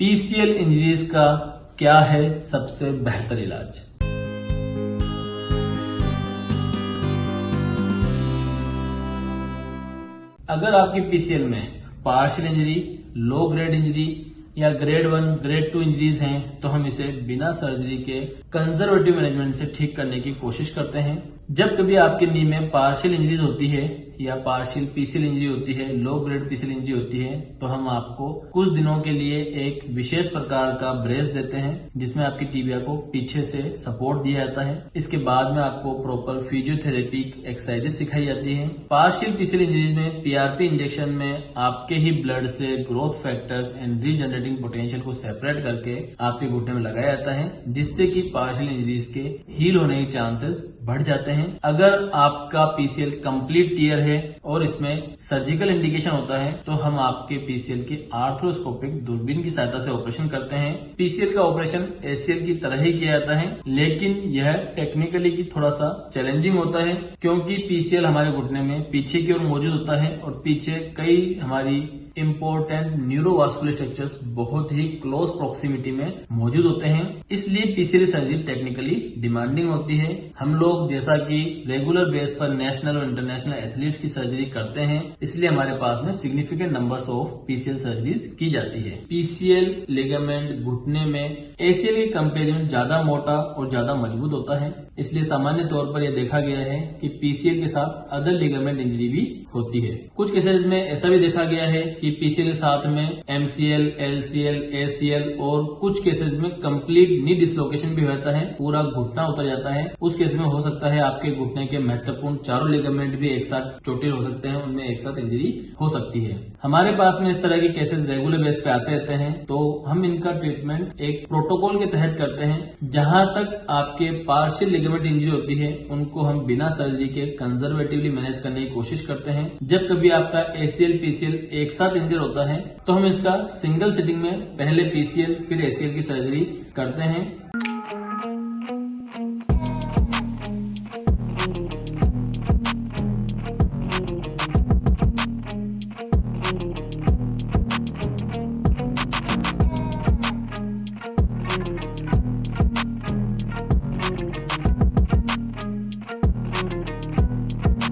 PCL injuries का क्या है सबसे बेहतर इलाज? अगर आपकी पीसीएल में partial injury, low grade injury या ग्रेड 1, ग्रेड 2 इंजरीज हैं, तो हम इसे बिना सर्जरी के कंजर्वेटिव मैनेजमेंट से ठीक करने की कोशिश करते हैं। जब कभी आपके नी में पार्शियल इंजरीज होती है या पार्शियल पीसीएल इंजरी होती है, लो ग्रेड पीसीएल इंजरी होती है, तो हम आपको कुछ दिनों के लिए एक विशेष प्रकार का ब्रेस देते हैं जिसमें आपकी टिबिया को पीछे से सपोर्ट दिया जाता है। इसके बाद में आपको प्रॉपर फिजियोथेरेपिक एक्सरसाइजेस सिखाई जाती है। पार्शियल पीसीएल इंजरीज में पीआरपी इंजेक्शन में आपके ही ब्लड से growth factors and regenerating potential को सेपरेट करके आपके घुटने में लगाया जाता है, जिससे कि पार्शियल इंजरीज के हील होने के चांसेस बढ़ जाते हैं। अगर आपका पीसीएल कंप्लीट टियर है और इसमें सर्जिकल इंडिकेशन होता है, तो हम आपके पीसीएल की आर्थ्रोस्कोपिक दूरबीन की सहायता से ऑपरेशन करते हैं। पीसीएल का ऑपरेशन एसीएल की तरह ही किया जाता है, लेकिन यह टेक्निकली की थोड़ा सा चैलेंजिंग होता है, क्योंकि पीसीएल हमारे घुटने में पीछे की ओर मौजूद होता है और पीछे कई हमारी इम्पोर्टेंट न्यूरोवास्कुलर स्ट्रक्चर्स बहुत ही क्लोज प्रोक्सिमिटी में मौजूद होते हैं। इसलिए पीसीएल सर्जरी टेक्निकली डिमांडिंग होती है। हम लोग जैसा कि रेगुलर बेस पर नेशनल और इंटरनेशनल एथलीट्स की सर्जरी करते हैं, इसलिए हमारे पास में significant numbers of PCL surgeries की जाती है। पीसीएल लिगामेंट घुटने में एसीएल के कंपेरिजन ज्यादा मोटा और ज्यादा मजबूत होता है, इसलिए सामान्य तौर पर यह देखा गया है कि पीसीएल के साथ अदर लिगामेंट इंजरी भी होती है। कुछ केसेस में ऐसा भी देखा गया है कि पीसीएल के साथ में एमसीएल, एलसीएल, एसीएल और कुछ केसेस में कंप्लीट नी डिसलोकेशन भी हो जाता है, पूरा घुटना उतर जाता है। उस केस में हो सकता है आपके घुटने के महत्वपूर्ण चारों लिगामेंट भी एक साथ चोटिल हो सकते हैं, उनमें एक साथ इंजरी हो सकती है। हमारे पास में इस तरह के केसेस रेगुलर बेस पे आते रहते हैं, तो हम इनका ट्रीटमेंट एक प्रोटोकॉल के तहत करते हैं। जहां तक आपके पार्शियल लिगामेंट इंजरी होती है, उनको हम बिना सर्जरी के कंजर्वेटिवली मैनेज करने की कोशिश करते हैं। जब कभी आपका एसीएल पीसीएल एक साथ इंजर होता है, तो हम इसका सिंगल सिटिंग में पहले पीसीएल फिर एसीएल की सर्जरी करते हैं।